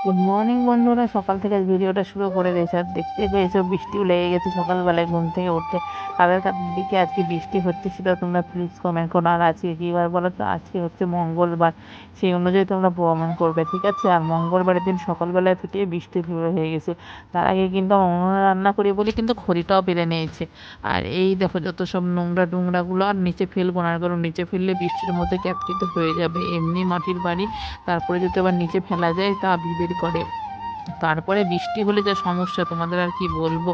Good morning বন্ধুরা, সকাল থেকে ভিডিওটা শুরু করে দিয়েছে। আর দেখতে পেয়েছো বৃষ্টিও লেগে গেছে সকালবেলায় ঘুম থেকে উঠতে। তাদের দিকে আজকে বৃষ্টি হচ্ছে সেটা তোমরা প্লিজ কমেন্ট করো। আর আজকে কী বার বলো তো? আজকে হচ্ছে মঙ্গলবার, সেই অনুযায়ী তোমরা প্রমাণ করবে, ঠিক আছে? আর মঙ্গলবারের দিন সকালবেলায় থেকে বৃষ্টি শুরু হয়ে গেছে। তার আগে কিন্তু আমরা উনুনে রান্না করি বলে কিন্তু খড়িটাও পেরে নিয়েছে। আর এই দেখো যত সব নোংরা টোংরাগুলো আর নিচে ফেলবো না, কারণ নিচে ফেললে বৃষ্টির মধ্যে ক্যাপটিতে হয়ে যাবে। এমনি মাটির বাড়ি, তারপরে যদি আবার নিচে ফেলা যায় তা বিড়বিড় করে। তারপরে বৃষ্টি হলে যা সমস্যা তোমাদের আর কি বলবো।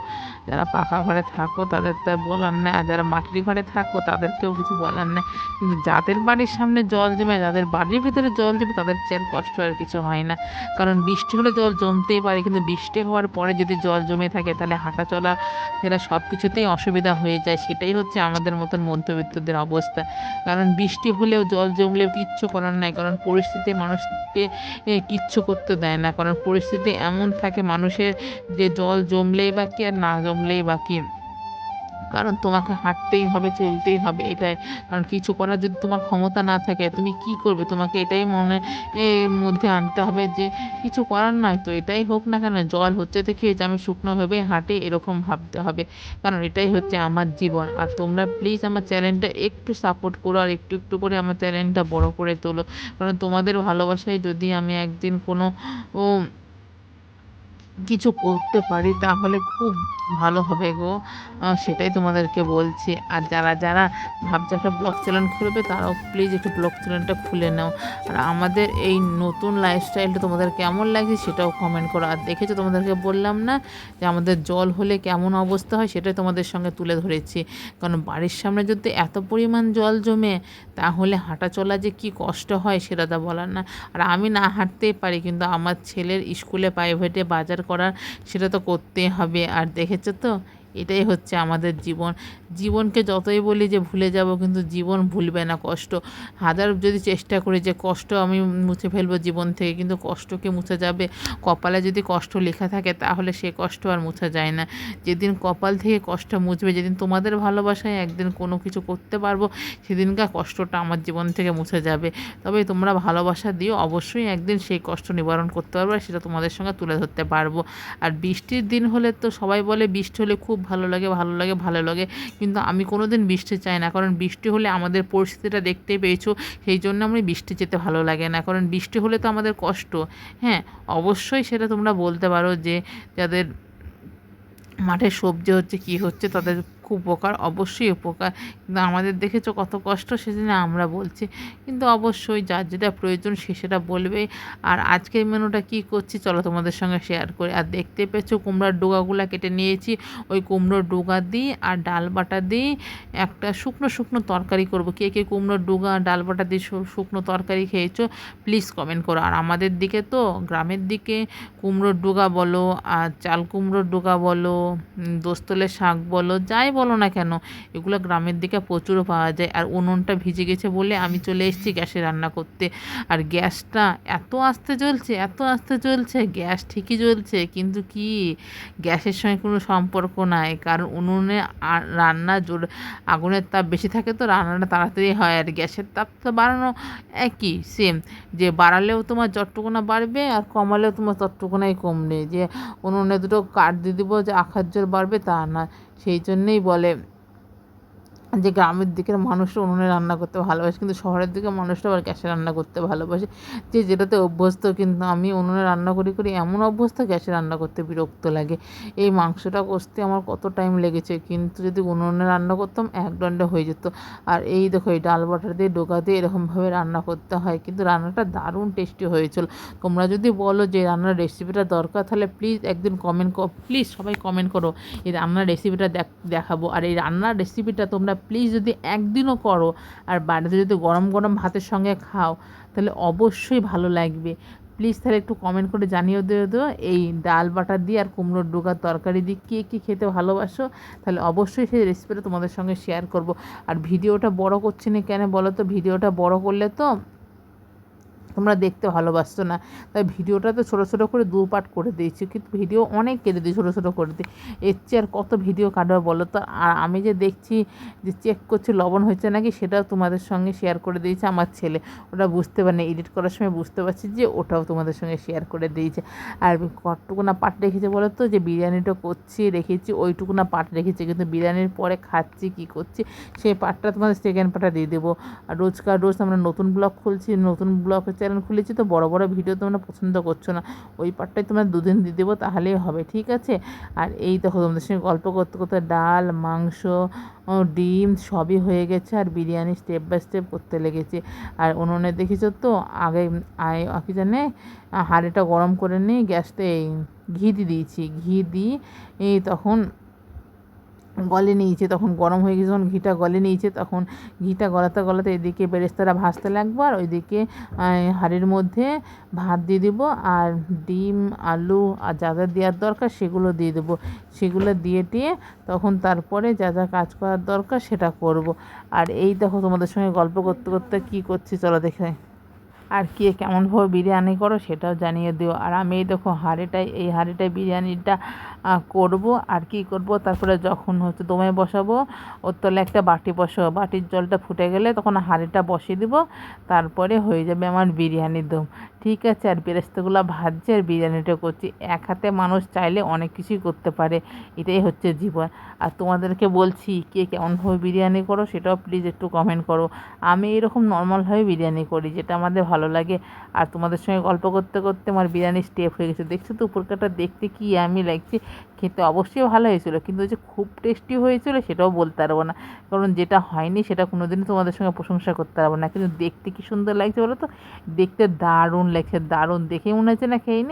যারা পাকা ঘরে থাকো তাদের তো আর বলার নেই, আর যারা মাটির ঘরে থাকো তাদেরকেও কিছু বলার নেই। কিন্তু যাদের বাড়ির সামনে জল জমে, যাদের বাড়ির ভিতরে জল জমে, তাদের চেয়ে কষ্ট আর কিছু হয় না। কারণ বৃষ্টি হলে জল জমতেই পারে, কিন্তু বৃষ্টি হওয়ার পরে যদি জল জমে থাকে তাহলে হাঁটা চলা সেটা সব কিছুতেই অসুবিধা হয়ে যায়। সেটাই হচ্ছে আমাদের মতন মধ্যবিত্তদের অবস্থা। কারণ বৃষ্টি হলেও জল জমলেও কিচ্ছু করার নাই, কারণ পরিস্থিতি মানুষকে কিচ্ছু করতে দেয় না। কারণ পরিস্থিতি এমন থাকে মানুষের, যে জল জমলেই বা কি আর না জমলেই বা কি, কারণ তোমাকে হাঁটতেই হবে, চলতেই হবে, এটাই। কারণ কিছু করার যদি তোমার ক্ষমতা না থাকে তুমি কি করবে? তোমাকে এটাই মনে মধ্যে আনতে হবে যে কিছু করার নাই, তো এটাই হোক না কেন, জল হচ্ছে দেখে যে আমি শুকনোভাবে হাঁটি এরকম ভাবতে হবে। কারণ এটাই হচ্ছে আমার জীবন। আর তোমরা প্লিজ আমার চ্যানেলটা একটু সাপোর্ট করো, আর একটু একটু করে আমার চ্যানেলটা বড় করে তোলো। কারণ তোমাদের ভালোবাসায় যদি আমি একদিন কোনো ও কিছু করতে পারি তাহলে খুব ভালো হবে গো। সেটাই তোমাদেরকে বলছি। আর যারা যারা ভাবছে একটা ব্লগ চ্যানেল খুলবে, তারাও প্লিজ একটু ব্লগ চ্যানেলটা খুলে নাও। আর আমাদের এই নতুন লাইফস্টাইলটা তোমাদের কেমন লাগছে সেটাও কমেন্ট করো। আর দেখেছো, তোমাদেরকে বললাম না যে আমাদের জল হলে কেমন অবস্থা হয়, সেটাই তোমাদের সঙ্গে তুলে ধরেছি। কারণ বাড়ির সামনে যদি এত পরিমাণ জল জমে, তাহলে হাঁটা চলা যে কি কষ্ট হয় সেটা তো বলার না। আর আমি না হাঁটতেই পারি, কিন্তু আমার ছেলের স্কুলে প্রাইভেটে বাজার করার সেটা তো করতেই হবে। আর দেখেছো তো, এটাই হচ্ছে আমাদের জীবন। জীবনকে যতই বলি যে ভুলে যাব, কিন্তু জীবন ভুলবে না কষ্ট। হাজার যদি চেষ্টা করি যে কষ্ট আমি মুছে ফেলবো জীবন থেকে, কিন্তু কষ্টকে মুছে যাবে? কপালে যদি কষ্ট লেখা থাকে তাহলে সে কষ্ট আর মুছা যায় না। যেদিন কপাল থেকে কষ্ট মুছবে, যেদিন তোমাদের ভালোবাসায় একদিন কোনো কিছু করতে পারবো, সেদিনকার কষ্টটা আমার জীবন থেকে মুছে যাবে। তবে তোমরা ভালোবাসা দিও, অবশ্যই একদিন সেই কষ্ট নিবারণ করতে পারবো, আর সেটা তোমাদের সঙ্গে তুলে ধরতে পারবো। আর বৃষ্টির দিন হলে তো সবাই বলে বৃষ্টি হলে খুব ভালো লাগে, ভালো লাগে, ভালো লাগে। কিন্তু আমি কোনো দিন বৃষ্টি চাই না, কারণ বৃষ্টি হলে আমাদের পরিস্থিতিটা দেখতেই পেয়েছো। সেই জন্য আমি বৃষ্টি যেতে ভালো লাগে না, কারণ বৃষ্টি হলে তো আমাদের কষ্ট। হ্যাঁ, অবশ্যই সেটা তোমরা বলতে পারো যে যাদের মাঠে সবজি হচ্ছে কী হচ্ছে তাদের খুব উপকার, অবশ্যই উপকার। কিন্তু আমাদের দেখেছো কত কষ্ট, সেজন্য আমরা বলছি। কিন্তু অবশ্যই যার যেটা প্রয়োজন সে সেটা বলবেই। আর আজকের মেনুটা কী করছি চলো তোমাদের সঙ্গে শেয়ার করি। আর দেখতে পেয়েছো কুমড়োর ডোগাগুলো কেটে নিয়েছি। ওই কুমড়োর ডোগা দিই আর ডাল বাটা দিই একটা শুকনো শুকনো তরকারি করব। কে কে কুমড়োর ডোগা ডাল বাটা দিয়ে শুকনো তরকারি খেয়েছো প্লিজ কমেন্ট করো। আর আমাদের দিকে তো, গ্রামের দিকে, কুমড়োর ডোগা বলো আর চাল কুমড়োর ডোগা বলো, দোস্তলের শাক বলো, যাই বলো না কেন, এগুলো গ্রামের দিকে প্রচুর পাওয়া যায়। আর উনুনটা ভিজে গেছে বলে আমি চলে এসেছি গ্যাসে রান্না করতে। আর গ্যাসটা এত আস্তে জ্বলছে, এত আস্তে জ্বলছে, গ্যাস ঠিকই জ্বলছে, কিন্তু কি গ্যাসের সঙ্গে কোনো সম্পর্ক নাই। কারণ উনুনে রান্না আগুনের তাপ বেশি থাকে তো রান্নাটা তাড়াতাড়ি হয়। আর গ্যাসের তাপ তো বাড়ানো একই সেম, যে বাড়ালেও তোমার যতটুকুনা বাড়বে আর কমালেও তোমার ততটুকুনাই কমবে। যে উনুনে দুটো কাঠ দিয়ে দিব যে আখার জল বাড়বে তা না। সেই জন্যেই বলে যে গ্রামের দিকের মানুষরা উনুনে রান্না করতে ভালোবাসে, কিন্তু শহরের দিকের মানুষরা আবার গ্যাসে রান্না করতে ভালোবাসে। যে যেটাতে অভ্যস্ত, কিন্তু আমি উনুনে রান্না করি করি এমন অভ্যস্ত, গ্যাসে রান্না করতে বিরক্ত লাগে। এই মাংসটা কষতে আমার কত টাইম লেগেছে, কিন্তু যদি উনুনে রান্না করতাম এক দণ্ডে হয়ে যেত। আর এই দেখো, এই ডাল বাটা দিয়ে ডোকা দিয়ে এরকমভাবে রান্না করতে হয়, কিন্তু রান্নাটা দারুণ টেস্টি হয়েছিল। তোমরা যদি বলো যে রান্নার রেসিপিটা দরকার, তাহলে প্লিজ একদিন কমেন্ট প্লিজ সবাই কমেন্ট করো, এই রান্নার রেসিপিটা দেখাবো। আর এই রান্নার রেসিপিটা তোমরা প্লিজ যদি একদিনও করো আর বাড়িতে যদি গরম গরম ভাতের সঙ্গে খাও, তাহলে অবশ্যই ভালো লাগবে। প্লিজ তাহলে একটু কমেন্ট করে জানিয়ে দিও এই ডাল বাটা দিয়ে আর কুমড়োর ডোকার তরকারি দিয়ে কে কী খেতে ভালোবাসো। তাহলে অবশ্যই সেই রেসিপিটা তোমাদের সঙ্গে শেয়ার করব। আর ভিডিওটা বড় করছি না কেন বলো তো? ভিডিওটা বড় করলে তো তোমরা দেখতে ভালোবাসছো না, তাই ভিডিওটা তো ছোটো ছোটো করে 2 পার্ট করে দিয়েছি, কিন্তু ভিডিও অনেক কেটে দিই, ছোটো ছোটো করে দিই। এর চেয়ে আর কত ভিডিও কাটবে বলো তো? আর আমি যে দেখছি যে চেক করছি লবণ হয়েছে নাকি, সেটাও তোমাদের সঙ্গে শেয়ার করে দিয়েছে আমার ছেলে। ওটা বুঝতে পারিনি, এডিট করার সময় বুঝতে পারছি যে ওটাও তোমাদের সঙ্গে শেয়ার করে দিয়েছে। আর কতটুকু না পার্ট রেখেছে বলো তো? যে বিরিয়ানিটা করছি রেখেছি ওইটুকু না পার্ট রেখেছি, কিন্তু বিরিয়ানির পরে খাচ্ছি কী করছি সেই পার্টটা তোমাদের সেকেন্ড পার্টটা দিয়ে দেবো। আর রোজকার রোজ আমরা নতুন ব্লগ খুলছি, নতুন ব্লগের চ্যানেল খুলেছি, তো বড় বড় ভিডিও তোমরা পছন্দ করছো না, ওই পার্টটাই তোমরা 2 দিন দিয়ে দেবো, তাহলেই হবে, ঠিক আছে? আর এই দেখো তোমাদের সঙ্গে গল্প করতে করতে ডাল, মাংস, ডিম সবই হয়ে গেছে, আর বিরিয়ানি স্টেপ বাই স্টেপ করতে লেগেছে। আর উনুনে দেখেছো তো আগে কী জানে হাঁড়িটা গরম করে নিই, গ্যাসতে ঘি দিয়ে দিয়েছি, ঘি দিয়ে তখন গলে নিয়েছে, তখন গরম হয়ে গেছে, যখন ঘিটা গলে নিয়েছে তখন ঘিটা গলাতে গলাতে এদিকে বেরেস্তাটা ভাজতে লাগবো, আর ওইদিকে হাঁড়ির মধ্যে ভাত দিয়ে দেবো, আর ডিম, আলু আর যা যা দেওয়ার দরকার সেগুলো দিয়ে দেবো। সেগুলো দিয়ে টিয়ে তখন তারপরে যা যা কাজ করার দরকার সেটা করব। আর এই দেখো তোমাদের সঙ্গে গল্প করতে করতে কী করছি চলো দেখে। আর কে কেমনভাবে বিরিয়ানি করো সেটাও জানিয়ে দিও। আর আমি এই দেখো এই হাঁড়িটায় বিরিয়ানিটা করব। আর কি করব, তারপরে যখন হচ্ছে দমে বসাবো, ওর তলে একটা বাটি বসাবো, বাটির জলটা ফুটে গেলে তখন হাঁড়িটা বসিয়ে দিব, তারপরে হয়ে যাবে আমার বিরিয়ানির দম, ঠিক আছে? আর বেরেস্তাগুলো ভাজছি আর বিরিয়ানিটা করছি, এক হাতে মানুষ চাইলে অনেক কিছুই করতে পারে, এটাই হচ্ছে জীবন। আর তোমাদেরকে বলছি কে কেমনভাবে বিরিয়ানি করো সেটাও প্লিজ একটু কমেন্ট করো। আমি এরকম নর্মালভাবে বিরিয়ানি করি, যেটা আমাদের ভালো লাগে। আর তোমাদের সঙ্গে গল্প করতে করতে আমার বিরিয়ানির স্টেপ হয়ে গেছে, দেখছো তো উপরকাটা দেখতে কি আমি লাগছে, খেতে অবশ্যই ভালো হয়েছিল, কিন্তু যে খুব টেস্টি হয়েছিল সেটাও বলতে পারবো না, কারণ যেটা হয়নি সেটা কোনো দিনই তোমাদের সঙ্গে প্রশংসা করতে পারবো না। কিন্তু দেখতে কি সুন্দর লাগছে বলো তো? দেখতে দারুণ লাগছে, দারুণ, দেখে মনে হচ্ছে না খেয়ে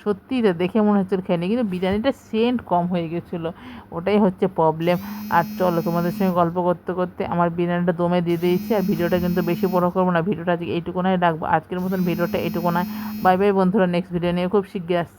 সত্যিই তো দেখে মনে হচ্ছে খেয়ে কিন্তু বিরিয়ানিটা সেন্ট কম হয়ে গেছিলো, ওটাই হচ্ছে প্রবলেম। আর চলো তোমাদের সঙ্গে গল্প করতে করতে আমার বিরিয়ানিটা দমে দিয়ে দিয়েছি। আর ভিডিওটা কিন্তু বেশি বড় করবো না, ভিডিওটা আজকে এইটুকুনাই রাখবো, আজকের মতন ভিডিওটা এইটুকুনাই। বাই বাই বন্ধুরা, নেক্সট ভিডিও নিয়ে খুব শীঘ্রই আসছি।